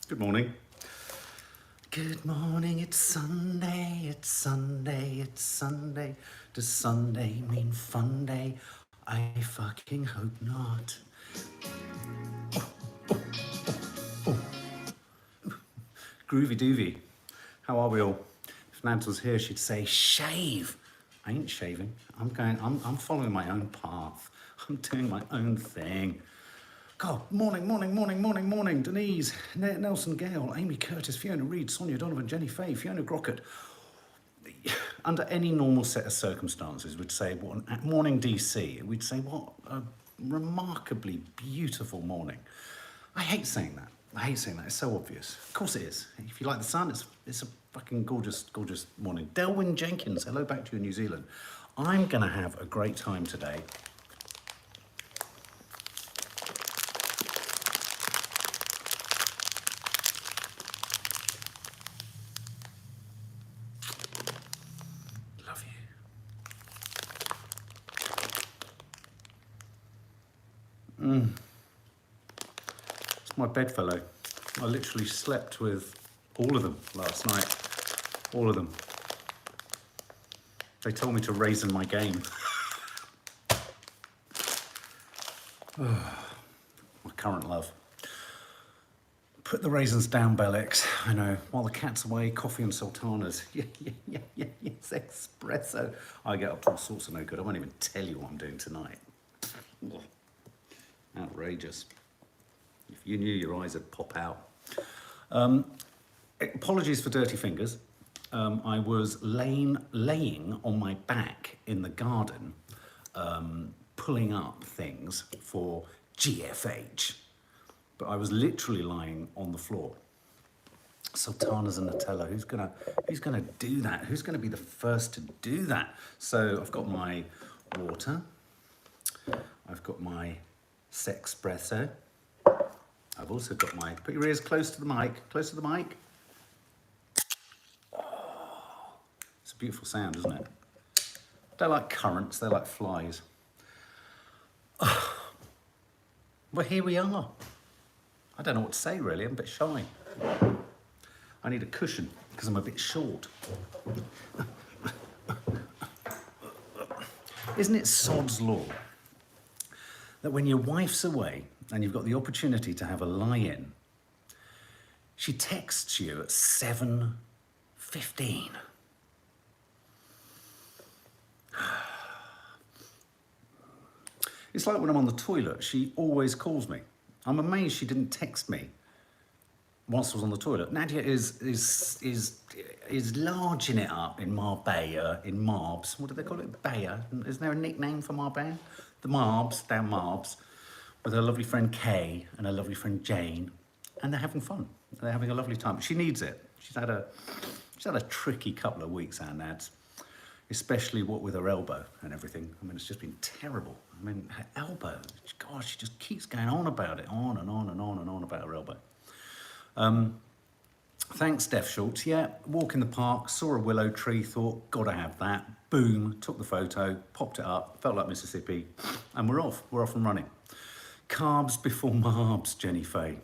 Good morning. Good morning, it's Sunday, it's Sunday, it's Sunday. Does Sunday mean fun day? I fucking hope not. Groovy doovy. How are we all? If Nance was here, she'd say, shave. I ain't shaving. I'm following my own path. I'm doing my own thing. God, morning. Denise, Nelson Gale, Amy Curtis, Fiona Reid, Sonia Donovan, Jenny Fay, Fiona Grockett. Under any normal set of circumstances, we'd say, morning DC. We'd say, what a remarkably beautiful morning. I hate saying that. It's so obvious. Of course it is. If you like the sun, it's a fucking gorgeous morning. Delwyn Jenkins, hello back to you in New Zealand. I'm gonna have a great time today. Love you. It's my bedfellow. I literally slept with all of them last night. All of them. They told me to raisin my game. My current love. Put the raisins down, Bellix. I know. While the cat's away, coffee and sultanas. Yes, espresso. I get up to all sorts of no good. I won't even tell you what I'm doing tonight. Outrageous. If you knew, your eyes would pop out. Apologies for dirty fingers. I was laying on my back in the garden, pulling up things for GFH, but I was literally lying on the floor. Sultanas and Nutella, who's gonna do that? Who's gonna be the first to do that? So I've got my water, I've got my Sexpresso, I've also got my, put your ears close to the mic. Oh, it's a beautiful sound, isn't it? They're like currents, they're like flies. Oh, well, here we are. I don't know what to say really, I'm a bit shy. I need a cushion because I'm a bit short. Isn't it sod's law that when your wife's away and you've got the opportunity to have a lie-in, she texts you at 7:15. It's like when I'm on the toilet, she always calls me. I'm amazed she didn't text me whilst I was on the toilet. Nadia is larging it up in Marbella, in Marbs. What do they call it? Bayer. Isn't there a nickname for Marbella? The Marbs, down Marbs, with her lovely friend Kay and her lovely friend Jane, and they're having fun. They're having a lovely time. She needs it. She's had a tricky couple of weeks, our Nads, especially what with her elbow and everything. I mean, it's just been terrible. I mean, her elbow, gosh, she just keeps going on about it, on and on about her elbow. Thanks, Steph Schultz. Yeah, walk in the park, saw a willow tree, thought, gotta have that. Boom, took the photo, popped it up, felt like Mississippi, and we're off and running. Carbs before marbs, Jenny Fay.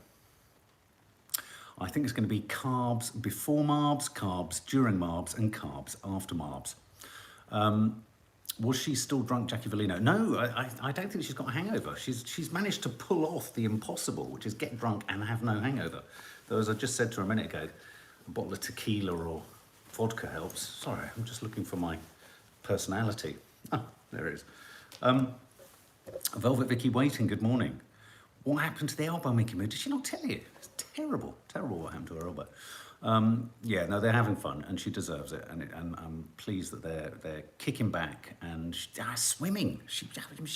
I think it's going to be carbs before marbs, carbs during marbs, and carbs after marbs. Was she still drunk, Jackie Vellino? No, I don't think she's got a hangover. She's managed to pull off the impossible, which is get drunk and have no hangover. Though, as I just said to her a minute ago, a bottle of tequila or vodka helps. Sorry, I'm just looking for my personality. Ah, there it is. Velvet Vicky Waiting, good morning. What happened to the elbow, Mickey Moo? Did she not tell you? It's terrible what happened to her elbow. Yeah, no, they're having fun, and she deserves it, and I'm pleased that they're kicking back and swimming. She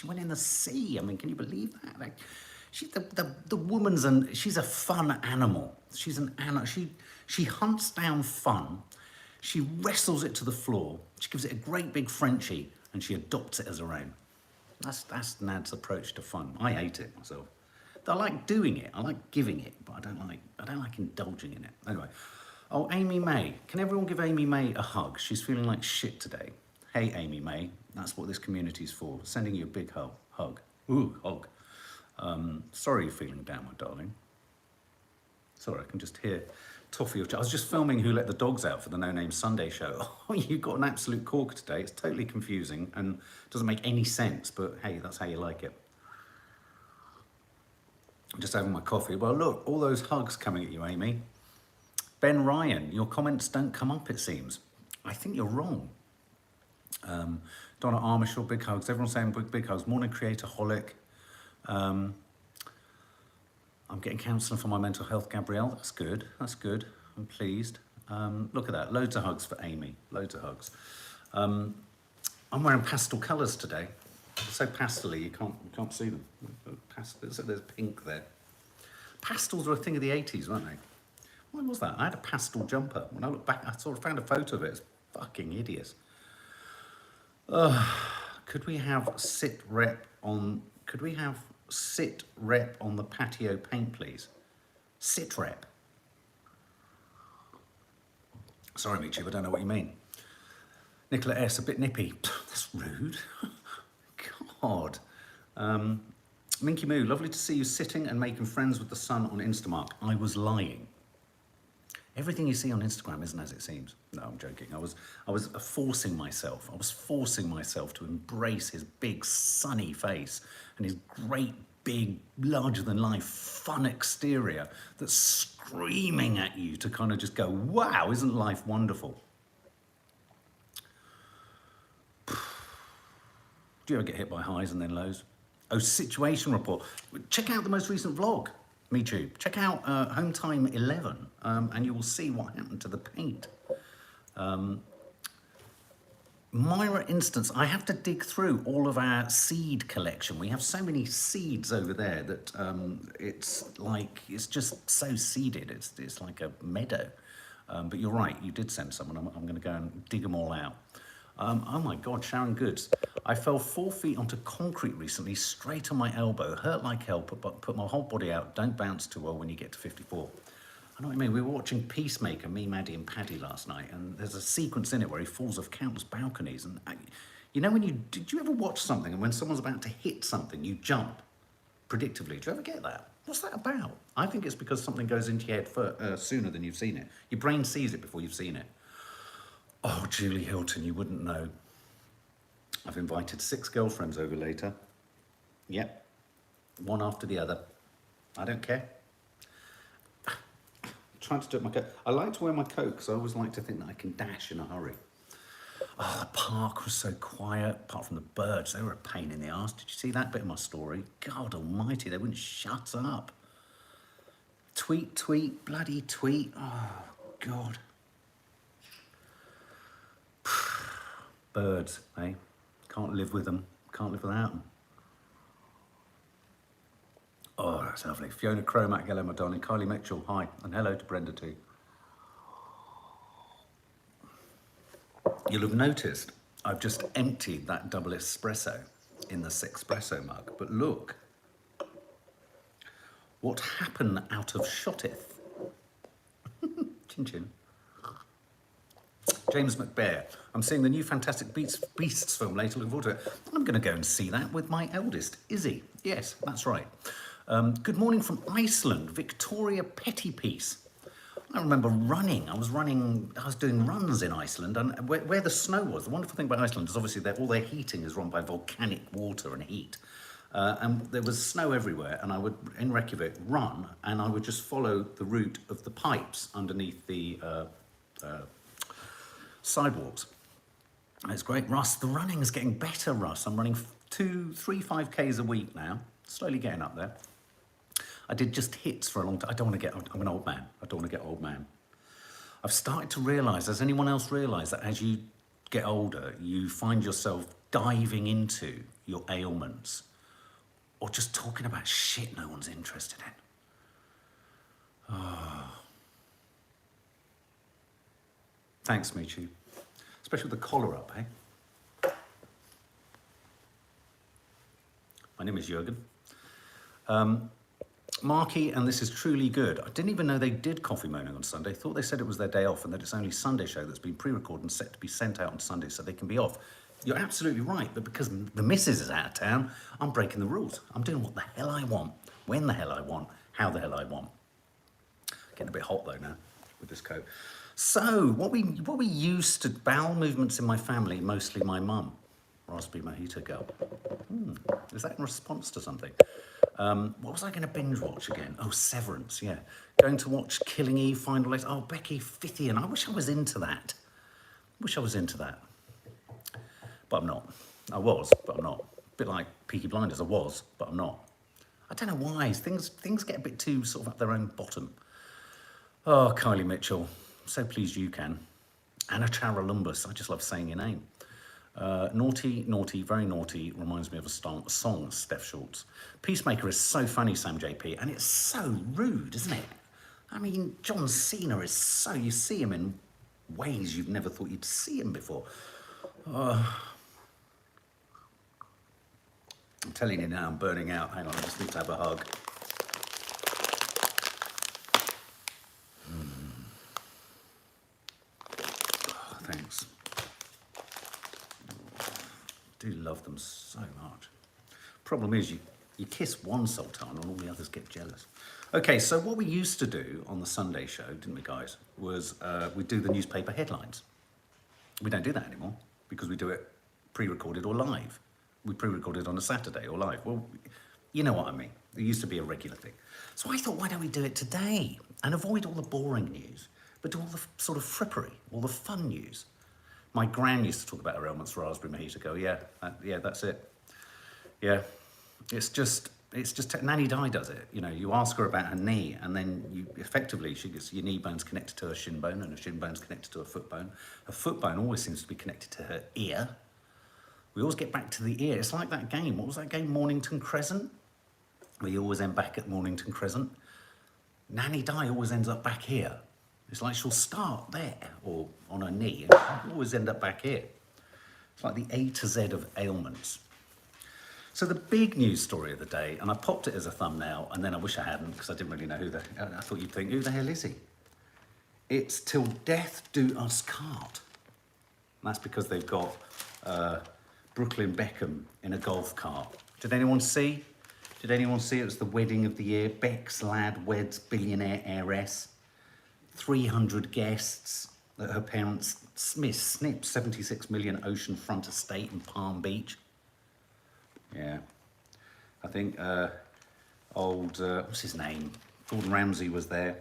went in the sea. I mean, can you believe that? Like, the woman's she's a fun animal. She's an animal. She hunts down fun. She wrestles it to the floor. She gives it a great big Frenchie, and she adopts it as her own. That's Nad's approach to fun. I hate it myself. I like doing it. I like giving it, but I don't like indulging in it. Anyway, oh, Amy May. Can everyone give Amy May a hug? She's feeling like shit today. Hey, Amy May. That's what this community's for. Sending you a big hug. Ooh, hug. Sorry you're feeling down, my darling. Sorry, I can just hear Toffee. I was just filming Who Let the Dogs Out for the No Name Sunday show. Oh, you got an absolute corker today. It's totally confusing and doesn't make any sense, but hey, that's how you like it. I'm just having my coffee. Well, look, all those hugs coming at you, Amy. Ben Ryan, your comments don't come up, it seems. I think you're wrong. Donna Armishaw, big hugs. Everyone's saying big hugs. Morning Creatorholic. I'm getting counselling for my mental health, Gabrielle. That's good. That's good. I'm pleased. Look at that. Loads of hugs for Amy. Loads of hugs. I'm wearing pastel colours today. So pastely, you can't see them. Pastel, so there's pink there. Pastels were a thing of the 80s, weren't they? When was that? I had a pastel jumper. When I look back, I sort of found a photo of it. It's fucking hideous. Could we have sit rep on the patio paint, please? Sit rep. Sorry, Michi, I don't know what you mean. Nicola S, a bit nippy. That's rude. God. Minky Moo, lovely to see you sitting and making friends with the sun on Instamark. I was lying. Everything you see on Instagram isn't as it seems. No, I'm joking. I was forcing myself. I was forcing myself to embrace his big sunny face and his great big, larger than life, fun exterior that's screaming at you to kind of just go, wow, isn't life wonderful? Do you ever get hit by highs and then lows? Oh, situation report. Check out the most recent vlog, Me Too. Check out Home Time 11, and you will see what happened to the paint. Myra Instance, I have to dig through all of our seed collection. We have so many seeds over there that it's just so seeded. It's like a meadow. But you're right, you did send someone. I'm going to go and dig them all out. Oh my God, Sharon Goods. I fell 4 feet onto concrete recently, straight on my elbow. Hurt like hell, put my whole body out. Don't bounce too well when you get to 54. I know what you mean. We were watching Peacemaker, me, Maddie and Paddy last night, and there's a sequence in it where he falls off countless balconies. And you know, did you ever watch something and when someone's about to hit something, you jump predictably? Do you ever get that? What's that about? I think it's because something goes into your head sooner than you've seen it. Your brain sees it before you've seen it. Oh, Julie Hilton, you wouldn't know. I've invited 6 girlfriends over later. Yep, one after the other. I don't care. Trying to do it my coat. I like to wear my coat because I always like to think that I can dash in a hurry. Oh, the park was so quiet, apart from the birds. They were a pain in the arse. Did you see that bit of my story? God almighty, they wouldn't shut up. Tweet, bloody tweet. Oh, God. Birds, eh? Can't live with them. Can't live without them. Oh, that's lovely. Fiona Cromack, hello, my darling. Kylie Mitchell, hi. And hello to Brenda too. You'll have noticed I've just emptied that double espresso in the Sexpresso mug. But look, what happened out of shotteth? Chin chin. James McBear. I'm seeing the new Fantastic Beasts film later. Looking forward to it. I'm going to go and see that with my eldest, Izzy. Yes, that's right. Good morning from Iceland, Victoria Pettypiece. I remember running. I was doing runs in Iceland, and where the snow was. The wonderful thing about Iceland is obviously that all their heating is run by volcanic water and heat. And there was snow everywhere, and I would, in Reykjavik, run, and I would just follow the route of the pipes underneath the sidewalks. And it's great. Russ, the running is getting better, Russ. I'm running 3, 5Ks a week now, slowly getting up there. I did just hits for a long time. I'm an old man. I don't want to get old man. I've started to realise, has anyone else realised that as you get older, you find yourself diving into your ailments or just talking about shit no one's interested in? Thanks, Michu. Especially with the collar up, eh? My name is Jürgen. Marky, and this is truly good. I didn't even know they did Coffee Moaning on Sunday. Thought they said it was their day off and that it's only Sunday show that's been pre-recorded and set to be sent out on Sunday so they can be off. You're absolutely right, but because the missus is out of town, I'm breaking the rules. I'm doing what the hell I want, when the hell I want, how the hell I want. Getting a bit hot though now with this coat. So, what we used to, bowel movements in my family, mostly my mum. Raspberry mojito girl. Is that in response to something? What was I going to binge watch again? Oh, Severance, yeah. Going to watch Killing Eve, Final Days. Oh, Becky Fithian. I wish I was into that. But I'm not. I was, but I'm not. A bit like Peaky Blinders. I was, but I'm not. I don't know why. Things get a bit too sort of at their own bottom. Oh, Kylie Mitchell. I'm so pleased you can. Anna Charalumbus. I just love saying your name. Naughty, very naughty, reminds me of a song, Steph Schultz. Peacemaker is so funny, Sam JP, and it's so rude, isn't it? I mean, John Cena is so, you see him in ways you've never thought you'd see him before. I'm telling you now, I'm burning out. Hang on, I just need to have a hug. Oh, thanks. I do love them so much. Problem is, you kiss one sultan and all the others get jealous. Okay, so what we used to do on the Sunday show, didn't we, guys, was we'd do the newspaper headlines. We don't do that anymore because we do it pre-recorded or live. We pre-recorded on a Saturday or live. Well, you know what I mean. It used to be a regular thing. So I thought, why don't we do it today and avoid all the boring news, but do all the sort of frippery, all the fun news. My gran used to talk about her ailments, raspberry mojito girl. Yeah, that's it. Yeah, it's just Nanny Di does it. You know, you ask her about her knee, and then she gets your knee bone's connected to her shin bone, and her shin bone's connected to her foot bone. Her foot bone always seems to be connected to her ear. We always get back to the ear. It's like that game. What was that game? Mornington Crescent. We always end back at Mornington Crescent. Nanny Di always ends up back here. It's like she'll start there or on her knee and she'll always end up back here. It's like the A to Z of ailments. So the big news story of the day, and I popped it as a thumbnail, and then I wish I hadn't because I didn't really know I thought you'd think, who the hell is he? It's Till Death Do Us Part. And that's because they've got Brooklyn Beckham in a golf cart. Did anyone see? It was the wedding of the year. Beck's lad weds billionaire heiress. 300 guests at her parents' Snip 76 million oceanfront estate in Palm Beach. Yeah, I think what's his name? Gordon Ramsay was there.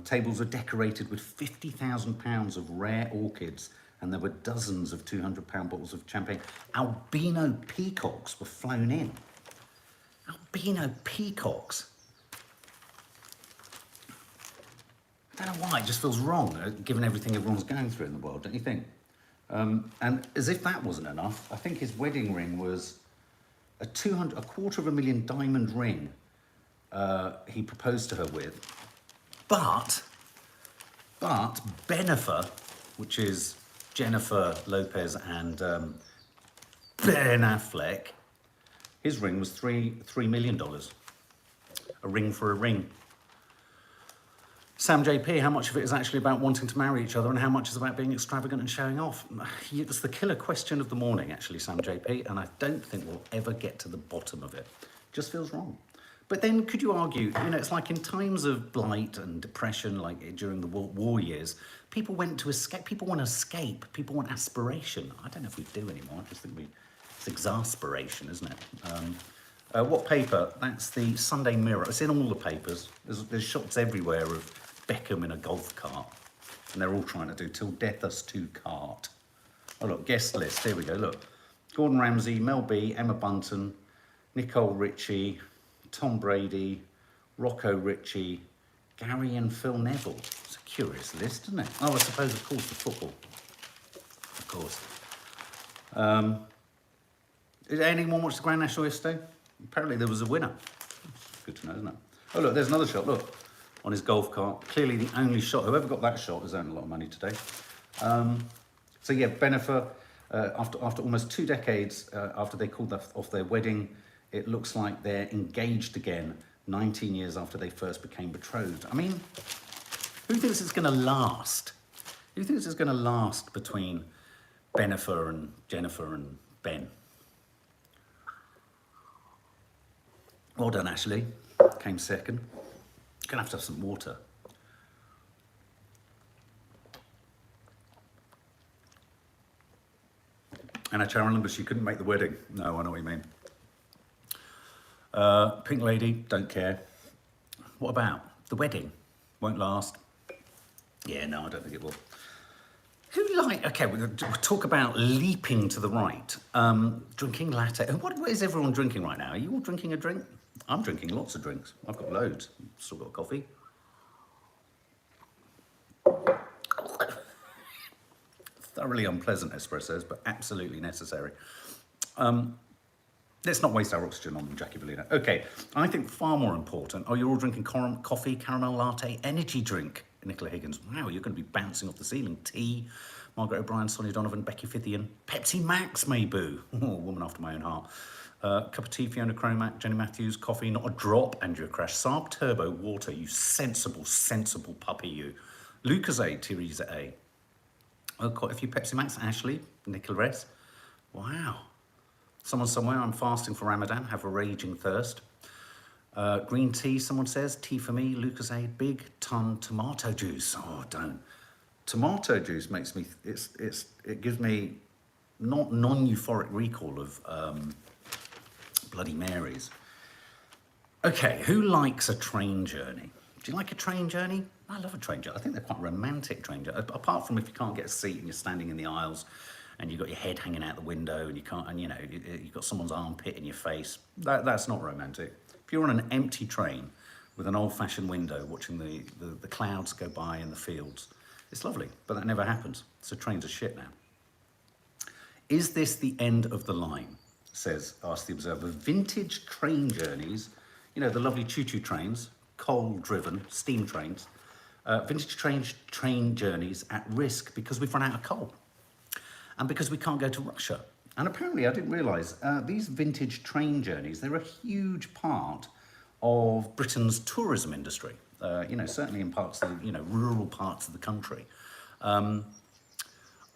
Tables were decorated with £50,000 of rare orchids, and there were dozens of £200 bottles of champagne. Albino peacocks were flown in. Albino peacocks. I don't know why, it just feels wrong, given everything everyone's going through in the world, don't you think? And as if that wasn't enough, I think his wedding ring was a $250,000 diamond ring he proposed to her with. But Bennifer, which is Jennifer Lopez and Ben Affleck, his ring was $3 million. A ring for a ring. Sam JP, how much of it is actually about wanting to marry each other and how much is about being extravagant and showing off? It's the killer question of the morning, actually, Sam JP, and I don't think we'll ever get to the bottom of it. Just feels wrong. But then could you argue, it's like in times of blight and depression, like during the war years, people went to escape, people want escape, people want aspiration. I don't know if we do anymore, I just think it's exasperation, isn't it? What paper? That's the Sunday Mirror. It's in all the papers. There's shots everywhere of Beckham in a golf cart. And they're all trying to do Till Death Us Two Cart. Oh, look, guest list. Here we go, look. Gordon Ramsay, Mel B, Emma Bunton, Nicole Richie, Tom Brady, Rocco Ritchie, Gary and Phil Neville. It's a Curious list, isn't it? Oh, I suppose, of course, the football. Of course. Did anyone watch the Grand National yesterday? Apparently there was a winner. Good to know, isn't it? Oh, look, there's another shot. Look, on his golf cart. Clearly the only shot. Whoever got that shot has earned a lot of money today. So yeah, Benifer, after almost 2 decades after they called off their wedding, it looks like they're engaged again 19 years after they first became betrothed. I mean, who thinks it's going to last? Who thinks it's going to last between Benifer and Jennifer and Ben? Well done, Ashley. Came second. Gonna have to have some water. And I remember she couldn't make the wedding. No, I know what you mean. Pink Lady, don't care. What about the wedding? Won't last. Yeah, no, I don't think it will. Okay, we'll talk about leaping to the right. Drinking latte. What is everyone drinking right now? Are you all drinking a drink? I'm drinking lots of drinks. I've got loads. Still got coffee. Thoroughly unpleasant espressos, but absolutely necessary. Let's not waste our oxygen on Jackie Bellino. Okay, I think far more important. Oh, you're all drinking coffee, caramel latte, energy drink. Nicola Higgins. Wow, you're going to be bouncing off the ceiling. Tea. Margaret O'Brien, Sonia Donovan, Becky Fithian. Pepsi Max, Mayboo. Oh, woman after my own heart. Cup of tea, Fiona Cromack, Jenny Matthews. Coffee, not a drop, Andrea Crash. Saab Turbo, water, you sensible puppy, you. Lucozade, Teresa A. Oh, quite a few Pepsi Max. Ashley, Nicola S. Wow. Someone somewhere, I'm fasting for Ramadan, have a raging thirst. Green tea, someone says. Tea for me, Lucozade, big ton tomato juice. Oh, don't. Tomato juice makes me, it gives me not non-euphoric recall of Bloody Marys. Okay, who likes a train journey? Do you like a train journey? I love a train journey. I think they're quite romantic train journeys. Apart from if you can't get a seat and you're standing in the aisles and you've got your head hanging out the window and you can't, and you know, you've got someone's armpit in your face. That's not romantic. If you're on an empty train with an old-fashioned window watching the clouds go by in the fields, it's lovely, but that never happens. So trains are shit now. Is this the end of the line? Asked the Observer. Vintage train journeys, you know, the lovely choo-choo trains, coal-driven steam trains, vintage train journeys at risk because we've run out of coal and because we can't go to Russia. And apparently, I didn't realise, these vintage train journeys, they're a huge part of Britain's tourism industry, you know, certainly in parts of, you know, rural parts of the country.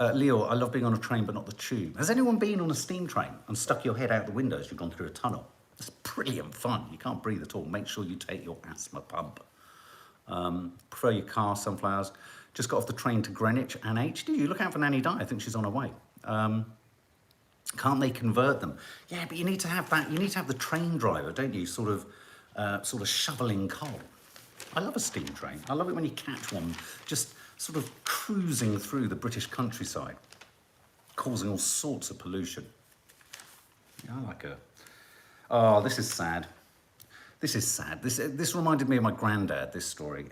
Leo, I love being on a train, but not the tube. Has anyone been on a steam train and stuck your head out the window as you've gone through a tunnel? It's brilliant fun. You can't breathe at all. Make sure you take your asthma pump. Prefer your car, sunflowers. Just got off the train to Greenwich and H. Did you look out for Nanny Di? I think she's on her way. Can't they convert them? Yeah, but you need to have that. You need to have the train driver, don't you? Sort of shoveling coal. I love a steam train. I love it when you catch one just sort of cruising through the British countryside, causing all sorts of pollution. Yeah, I like a... Oh, this is sad. This is sad. This reminded me of my granddad, this story.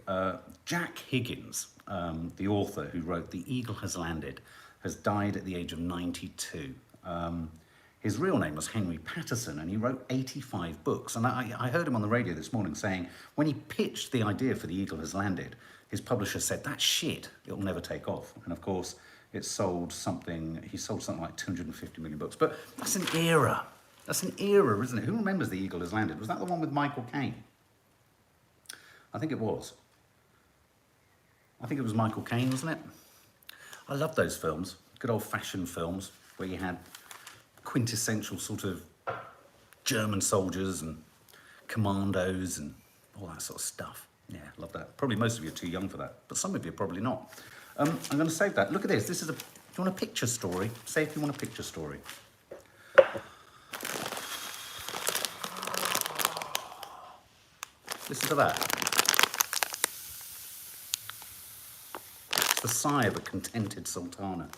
Jack Higgins, the author who wrote The Eagle Has Landed, has died at the age of 92. His real name was Henry Patterson, and he wrote 85 books. And I heard him on the radio this morning saying, when he pitched the idea for The Eagle Has Landed, his publisher said, that's shit, it'll never take off. And of course, he sold something like 250 million books. But that's an era. That's an era, isn't it? Who remembers The Eagle Has Landed? Was that the one with Michael Caine? I think it was. I think it was Michael Caine, wasn't it? I love those films, good old-fashioned films, where you had quintessential sort of German soldiers and commandos and all that sort of stuff. Yeah, love that. Probably most of you are too young for that, but some of you are probably not. I'm going to save that. Look at this. This is a... Do you want a picture story? Say if you want a picture story. Listen to that. It's the sigh of a contented sultana.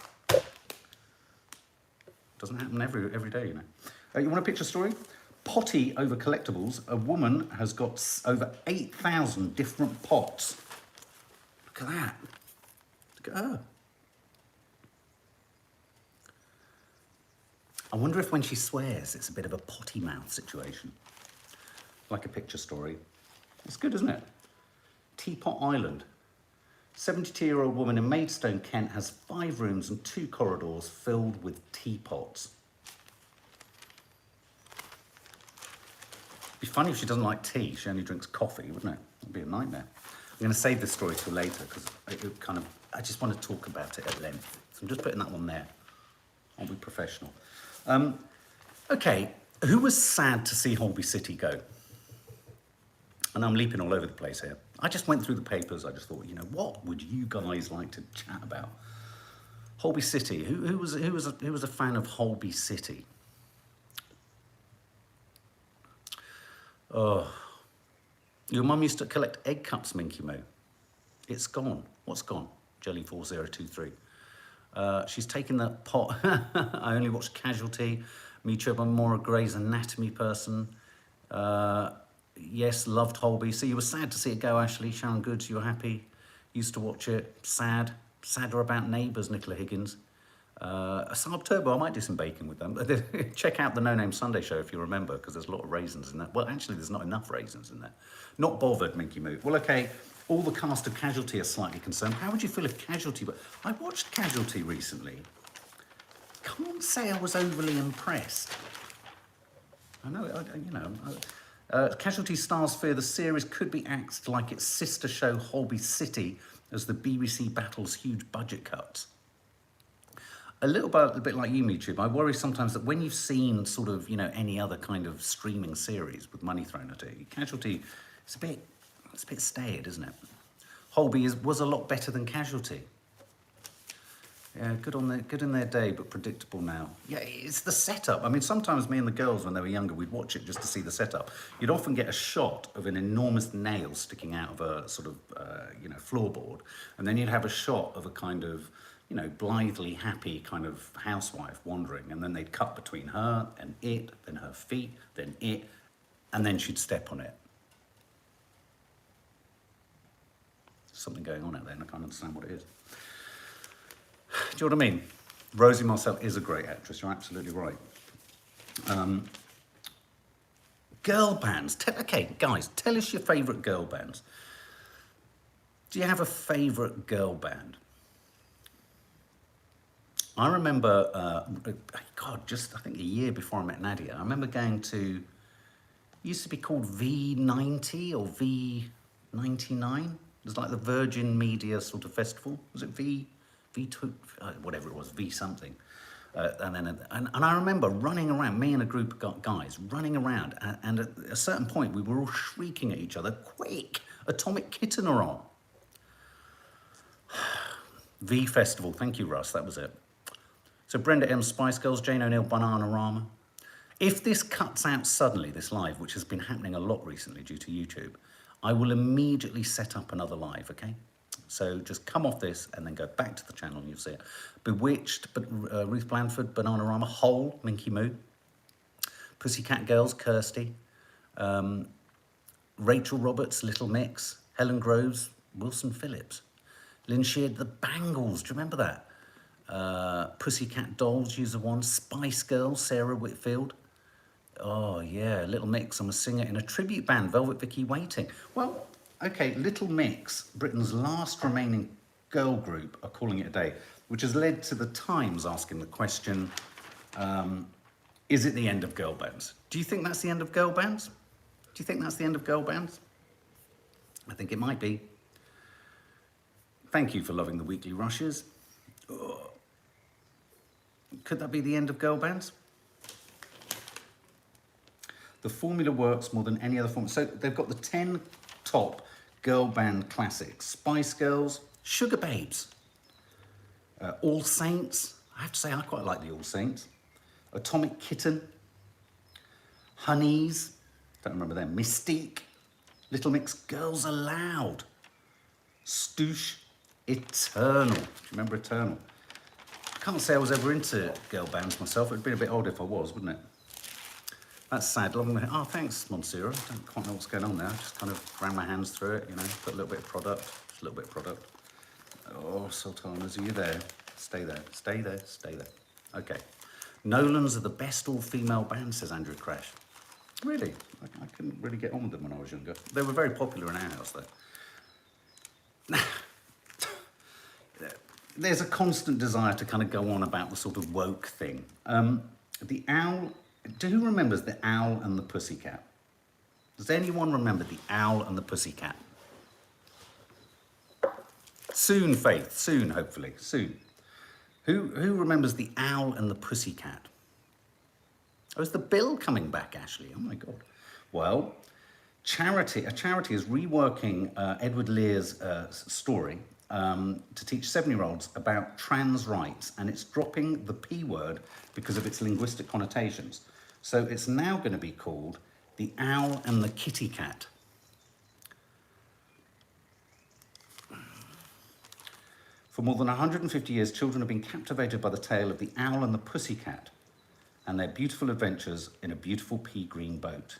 Doesn't happen every day, you know. You want a picture story? Potty over collectibles. A woman has got over 8,000 different pots. Look at that. Look at her. I wonder if when she swears, it's a bit of a potty mouth situation. Like a picture story. It's good, isn't it? Teapot Island. 72-year-old woman in Maidstone, Kent, has 5 rooms and 2 corridors filled with teapots. It'd be funny if she doesn't like tea. She only drinks coffee, wouldn't it? It'd be a nightmare. I'm going to save this story till later because I just want to talk about it at length. So I'm just putting that one there. I'll be professional. Okay, who was sad to see Holby City go? And I'm leaping all over the place here. I just went through the papers. I just thought, you know, what would you guys like to chat about? Holby City. Who was a fan of Holby City? Oh, your mum used to collect egg cups, Minky Moo. It's gone. What's gone? Jelly4023. She's taken that pot. I only watched Casualty. Me too, I'm more a Grey's Anatomy person. Yes, loved Holby. So you were sad to see it go, Ashley. Sharon Goods, you were happy. Used to watch it. Sad. Sadder about Neighbours, Nicola Higgins. Saab Turbo, I might do some baking with them. Check out the No Name Sunday show if you remember, because there's a lot of raisins in that. Well, actually, there's not enough raisins in there. Not bothered, Minky Moo. Well, okay, all the cast of Casualty are slightly concerned. How would you feel if Casualty... But I watched Casualty recently. Can't say I was overly impressed. I know, Casualty stars fear the series could be axed like its sister show Holby City as the BBC battles huge budget cuts. A bit like you, YouTube, I worry sometimes that when you've seen sort of, you know, any other kind of streaming series with money thrown at it, Casualty, it's a bit staid, isn't it? Holby was a lot better than Casualty. Yeah, good in their day, but predictable now. Yeah, it's the setup. I mean, sometimes me and the girls, when they were younger, we'd watch it just to see the setup. You'd often get a shot of an enormous nail sticking out of a sort of, floorboard, and then you'd have a shot of a kind of, you know, blithely happy kind of housewife wandering, and then they'd cut between her and it, then her feet, then it, and then she'd step on it. Something going on out there, and I can't understand what it is. Do you know what I mean? Rosie Marcel is a great actress, you're absolutely right. Girl bands. Okay, guys, tell us your favourite girl bands. Do you have a favourite girl band? I remember, I think a year before I met Nadia, I remember going to, it used to be called V90 or V99. It was like the Virgin Media sort of festival. Was it V2, whatever it was, V something. And I remember running around, me and a group of guys running around, and at a certain point we were all shrieking at each other, quick, Atomic Kitten are on. V Festival, thank you, Russ, that was it. So Brenda M, Spice Girls, Jane O'Neill, Bananarama. If this cuts out suddenly, this live, which has been happening a lot recently due to YouTube, I will immediately set up another live, okay? So just come off this and then go back to the channel and you'll see it. Bewitched, but Ruth Blandford, Bananarama, Hole, Minky Moo, Pussycat Girls, Kirsty, Rachel Roberts, Little Mix, Helen Groves, Wilson Phillips, Lynn Sheard, The Bangles, do you remember that? Pussycat Dolls, User One, Spice Girls, Sarah Whitfield. Oh yeah, Little Mix, I'm a singer in a tribute band, Velvet Vicky Waiting. Well, okay, Little Mix, Britain's last remaining girl group, are calling it a day, which has led to the Times asking the question, is it the end of girl bands? Do you think that's the end of girl bands? Do you think that's the end of girl bands? I think it might be. Thank you for loving the weekly rushes. Oh. Could that be the end of girl bands? The formula works more than any other formula. So they've got the 10 top girl band classics. Spice Girls, Sugar Babes, All Saints. I have to say I quite like the All Saints. Atomic Kitten, Honeys, don't remember them. Mystique, Little Mix, Girls Aloud, Stoosh, Eternal. Do you remember Eternal? I can't say I was ever into girl bands myself. It'd be a bit odd if I was, wouldn't it? That's sad. Oh, thanks, Monsieur. I don't quite know what's going on there. I just kind of ran my hands through it, you know, put a little bit of product, just a little bit of product. Oh, Sultanas, are you there? Stay there, stay there, stay there. Okay. Nolans are the best all-female band, says Andrew Crash. Really? I couldn't really get on with them when I was younger. They were very popular in our house, though. There's a constant desire to kind of go on about the sort of woke thing. The owl, who remembers the owl and the pussycat? Does anyone remember the owl and the pussycat? Soon, Faith, soon, hopefully, soon. Who remembers the owl and the pussycat? Oh, is the bill coming back, Ashley? Oh my God. Well, a charity is reworking Edward Lear's story to teach 7-year-olds about trans rights, and it's dropping the P word because of its linguistic connotations. So it's now going to be called The Owl and the Kitty Cat. For more than 150 years, children have been captivated by the tale of the owl and the pussycat and their beautiful adventures in a beautiful pea green boat.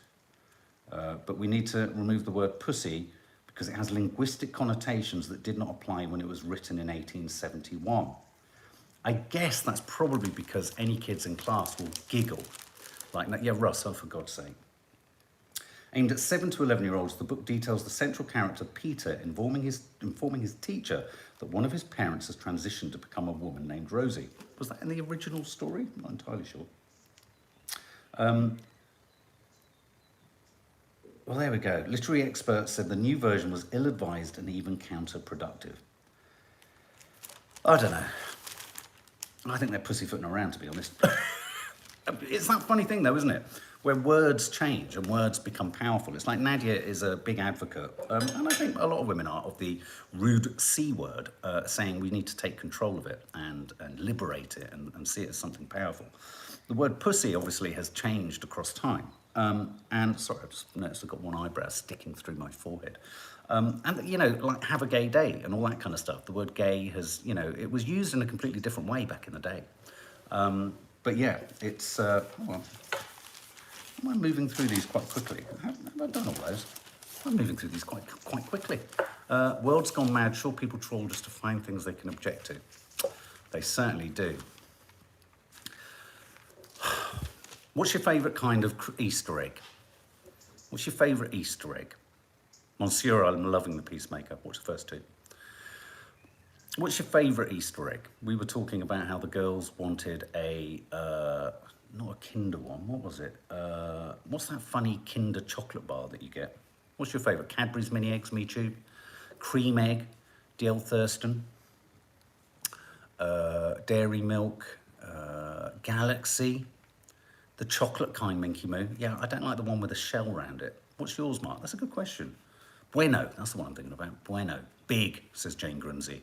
But we need to remove the word pussy because it has linguistic connotations that did not apply when it was written in 1871. I guess that's probably because any kids in class will giggle. Like, yeah, Russ, oh, for God's sake. Aimed at 7 to 11-year-olds, the book details the central character, Peter, informing his teacher that one of his parents has transitioned to become a woman named Rosie. Was that in the original story? I'm not entirely sure. Well, there we go. Literary experts said the new version was ill-advised and even counterproductive. I don't know. I think they're pussyfooting around, to be honest. It's that funny thing, though, isn't it? Where words change and words become powerful. It's like Nadia is a big advocate, and I think a lot of women are, of the rude C word, saying we need to take control of it and liberate it and see it as something powerful. The word pussy obviously has changed across time. And sorry, I just noticed I've got one eyebrow sticking through my forehead. And, you know, like have a gay day and all that kind of stuff. The word gay has, you know, it was used in a completely different way back in the day. But yeah, it's, well, am I moving through these quite quickly? Have I done all those? I'm moving through these quite quickly. World's gone mad. Sure, people troll just to find things they can object to. They certainly do. What's your favourite kind of Easter egg? What's your favourite Easter egg? Monsieur, I'm loving the Peacemaker. What's the first two? What's your favourite Easter egg? We were talking about how the girls wanted a, not a Kinder one, what was it? What's that funny Kinder chocolate bar that you get? What's your favourite? Cadbury's Mini Eggs, me too. Cream Egg, D.L. Thurston. Dairy Milk, Galaxy. The chocolate kind, Minky Moo. Yeah, I don't like the one with a shell around it. What's yours, Mark? That's a good question. Bueno, that's the one I'm thinking about. Bueno. Big, says Jane Grunsey.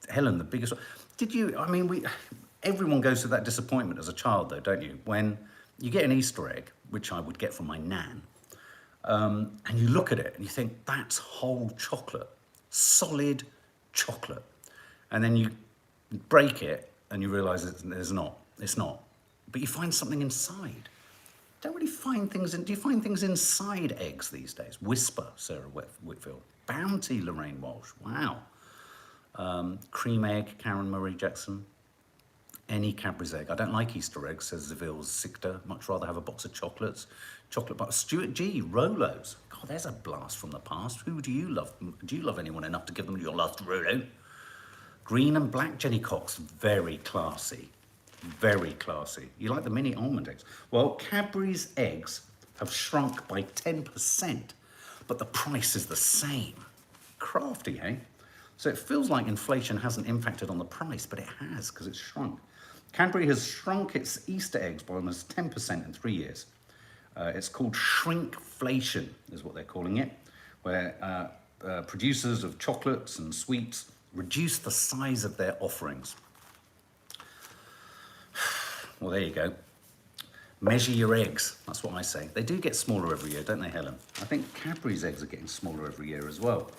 Helen, the biggest one. Did you, I mean, everyone goes through that disappointment as a child, though, don't you? When you get an Easter egg, which I would get from my nan, and you look at it and you think, that's whole chocolate. Solid chocolate. And then you break it and you realise it's not. But you find something inside. Don't really find things in, do you find things inside eggs these days? Whisper, Sarah Whitfield. Bounty, Lorraine Walsh. Wow. Cream Egg, Karen Murray Jackson. Any Cadbury's egg. I don't like Easter eggs, says Zaville's Sicta. Much rather have a box of chocolates. Chocolate bar. Stuart G, Rolos. God, there's a blast from the past. Who do you love? Do you love anyone enough to give them your last Rolo? Green and black Jenny Cox. Very classy. Very classy. You like the mini almond eggs? Well, Cadbury's eggs have shrunk by 10%, but the price is the same. Crafty, eh? So it feels like inflation hasn't impacted on the price, but it has, because it's shrunk. Cadbury has shrunk its Easter eggs by almost 10% in 3 years. It's called shrinkflation, is what they're calling it, where producers of chocolates and sweets reduce the size of their offerings. Well, there you go. Measure your eggs. That's what I say. They do get smaller every year, don't they, Helen? I think Cadbury's eggs are getting smaller every year as well.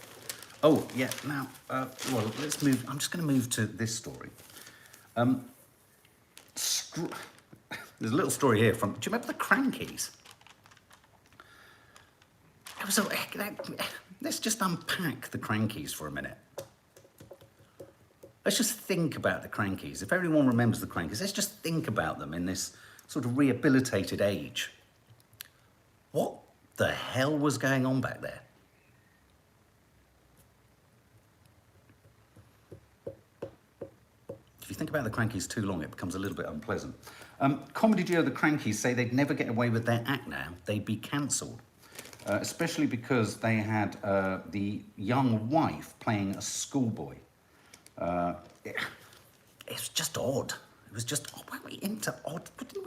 Oh, yeah, now, well, let's move. I'm just going to move to this story. There's a little story here from, do you remember the Crankies? It was let's just unpack the Crankies for a minute. Let's just think about the Crankies. If everyone remembers the Crankies, let's just think about them in this sort of rehabilitated age. What the hell was going on back there? If you think about the Crankies too long, it becomes a little bit unpleasant. Comedy duo The Crankies say they'd never get away with their act now. They'd be cancelled. Especially because they had the young wife playing a schoolboy. It was just odd. It was just, oh, weren't we into odd? Didn't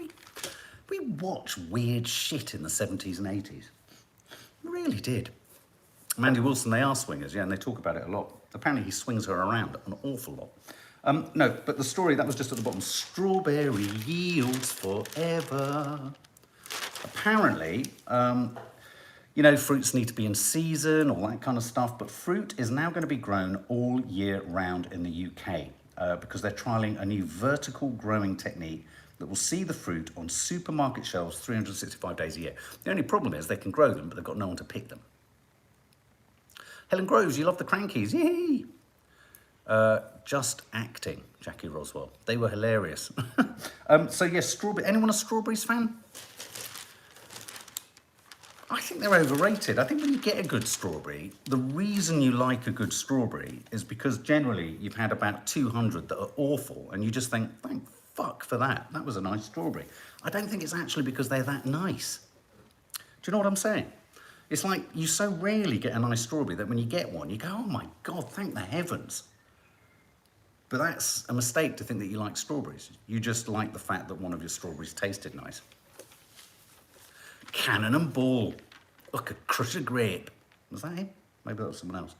we watch weird shit in the 70s and 80s? We really did. Mandy Wilson, they are swingers, yeah, and they talk about it a lot. Apparently he swings her around an awful lot. No, but the story, that was just at the bottom. Strawberry yields forever. Apparently, you know, fruits need to be in season, all that kind of stuff, but fruit is now going to be grown all year round in the UK because they're trialling a new vertical growing technique that will see the fruit on supermarket shelves 365 days a year. The only problem is they can grow them, but they've got no one to pick them. Helen Groves, you love the Crankies, yay! Just acting, Jackie Roswell. They were hilarious. So yes, strawberry. Anyone a Strawberries fan? I think they're overrated. I think when you get a good strawberry, the reason you like a good strawberry is because generally you've had about 200 that are awful and you just think, thank fuck for that. That was a nice strawberry. I don't think it's actually because they're that nice. Do you know what I'm saying? It's like you so rarely get a nice strawberry that when you get one, you go, oh my God, thank the heavens. But that's a mistake to think that you like strawberries. You just like the fact that one of your strawberries tasted nice. Cannon and Ball. Look, a crush of grape. Was that him? Maybe that was someone else.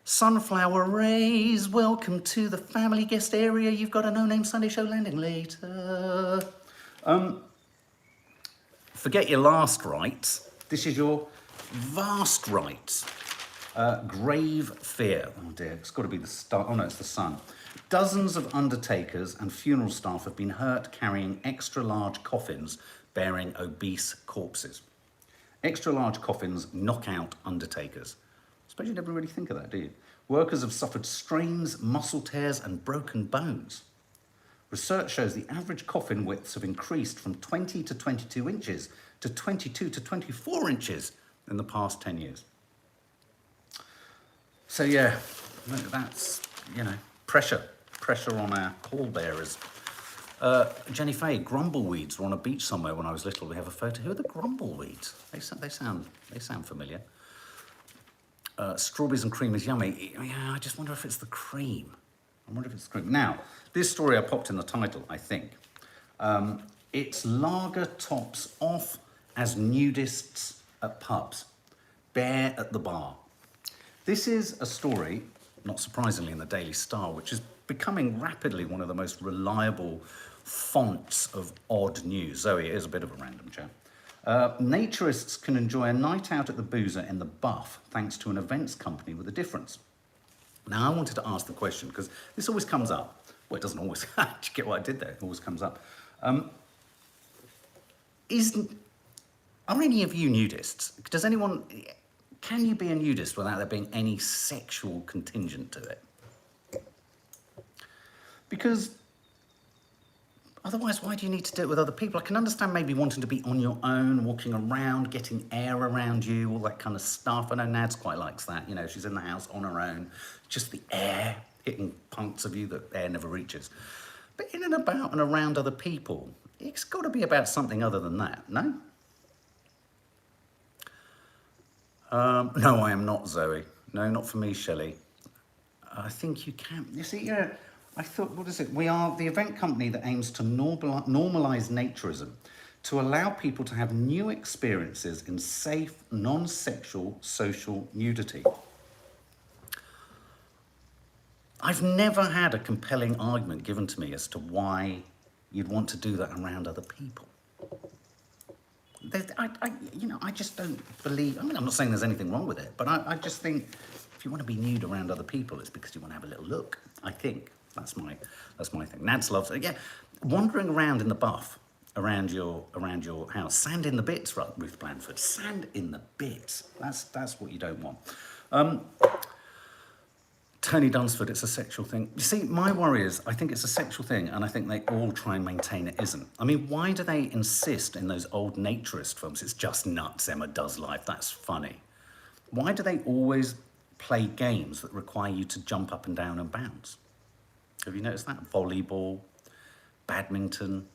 Sunflower Rays, welcome to the family guest area. You've got a no-name Sunday show landing later. Forget your last rites. This is your vast rites. Grave fear. Oh dear, it's got to be the star. Oh no, it's the sun. Dozens of undertakers and funeral staff have been hurt carrying extra large coffins bearing obese corpses. Extra large coffins knock out undertakers. I suppose you never really think of that, do you? Workers have suffered strains, muscle tears and broken bones. Research shows the average coffin widths have increased from 20 to 22 inches to 22 to 24 inches in the past 10 years. So yeah, that's, you know, pressure on our pallbearers. Jenny Fay, grumbleweeds were on a beach somewhere when I was little. We have a photo. Who are the grumbleweeds? They sound familiar. Strawberries and cream is yummy. Yeah, I just wonder if it's the cream. I wonder if it's the cream. Now, this story I popped in the title, I think. It's lager tops off as nudists at pubs. Bear at the bar. This is a story, not surprisingly, in the Daily Star, which is becoming rapidly one of the most reliable fonts of odd news. Zoe is a bit of a random chat. Naturists can enjoy a night out at the Boozer in the Buff thanks to an events company with a difference. Now, I wanted to ask the question because this always comes up. Well, it doesn't always. Did you get what I did there? It always comes up. Are any of you nudists? Does anyone? Can you be a nudist without there being any sexual contingent to it? Because otherwise, why do you need to do it with other people? I can understand maybe wanting to be on your own, walking around, getting air around you, all that kind of stuff. I know Nads quite likes that. You know, she's in the house on her own, just the air hitting parts of you that air never reaches. But in and about and around other people, it's got to be about something other than that, no? No, I am not, Zoe. No, not for me, Shelley. I think you can. You see, yeah, I thought, what is it? We are the event company that aims to normalise naturism, to allow people to have new experiences in safe, non-sexual social nudity. I've never had a compelling argument given to me as to why you'd want to do that around other people. I just don't believe, I mean, I'm not saying there's anything wrong with it, but I just think if you want to be nude around other people, it's because you want to have a little look, I think. That's my thing. Nads loves it. Yeah, wandering around in the Buff, around your house. Sand in the bits, Ruth Blandford. Sand in the bits. That's what you don't want. Tony Dunsford, it's a sexual thing. You see, my worry is, I think it's a sexual thing, and I think they all try and maintain it isn't. I mean, why do they insist in those old naturist films, it's just nuts, Emma does life, that's funny. Why do they always play games that require you to jump up and down and bounce? Have you noticed that? Volleyball, badminton,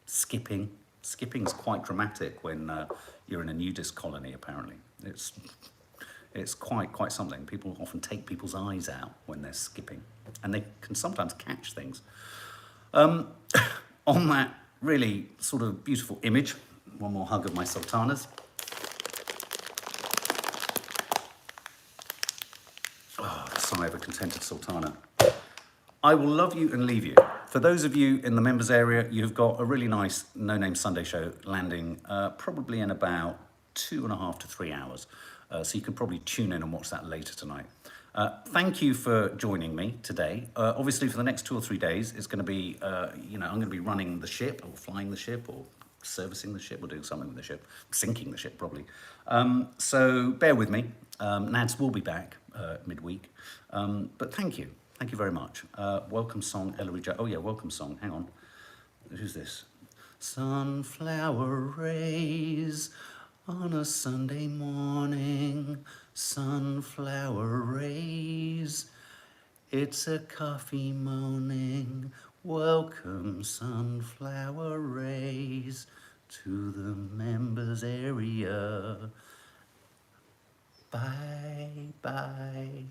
skipping. Skipping's quite dramatic when you're in a nudist colony, apparently. It's quite something. People often take people's eyes out when they're skipping, and they can sometimes catch things. On that really sort of beautiful image, one more hug of my sultanas. Oh, the sigh of a contented sultana. I will love you and leave you. For those of you in the members area, you've got a really nice No Name Sunday show landing probably in about 2.5 to 3 hours. So you can probably tune in and watch that later tonight. Thank you for joining me today. Obviously, for the next 2 or 3 days, it's going to be, I'm going to be running the ship, or flying the ship, or servicing the ship, or doing something with the ship, sinking the ship probably. So bear with me. Nads will be back midweek. But thank you. Thank you very much. Welcome song, Ellery Jo. Oh yeah, welcome song. Hang on. Who's this? Sunflower rays on a Sunday morning. Sunflower rays. It's a coffee moaning. Welcome, sunflower rays, to the members area. Bye, bye.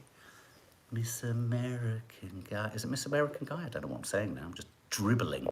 Miss American Guy. Is it Miss American Guy? I don't know what I'm saying now. I'm just dribbling.